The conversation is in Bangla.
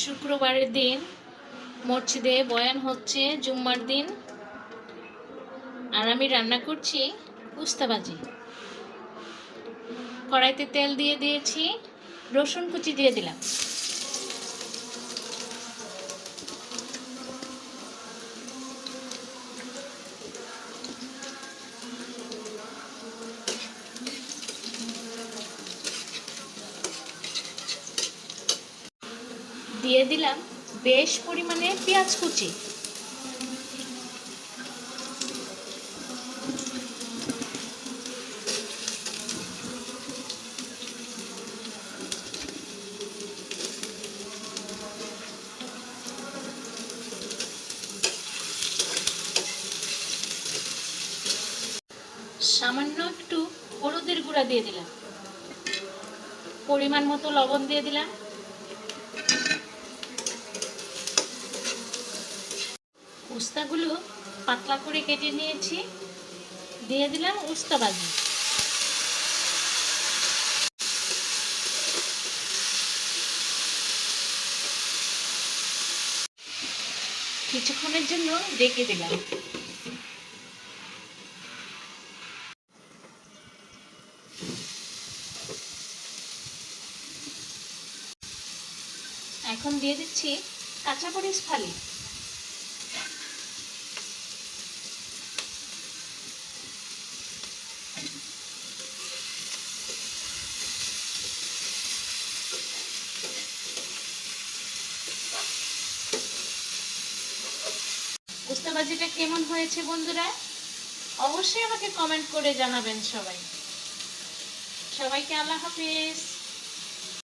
শুক্রবারের দিন মসজিদে বয়ান হচ্ছে, জুম্মার দিন। আর আমি রান্না করছি উস্তা ভাজি। কড়াইতে তেল দিয়ে দিয়েছি, রসুন কুচি দিয়ে দিলাম। দিয়ে দিলাম বেশ পরিমাণে পেঁয়াজ কুচি। সামান্য একটু হলুদের গুঁড়া দিয়ে দিলাম, পরিমাণ মতো লবণ দিয়ে দিলাম। উস্তাগুলো পাতলা করে কেটে নিয়েছি, দিয়ে দিলাম উস্তা ভাজি। কিছুক্ষণের জন্য ঢেকে দিলাম। এখন দিয়ে দিচ্ছি কাঁচামরিচ ফালি। উস্তা ভাজিটা কেমন হয়েছে বন্ধুরা? অবশ্যই আমাকে কমেন্ট করে জানাবেন। সবাইকে আল্লাহ হাফেজ।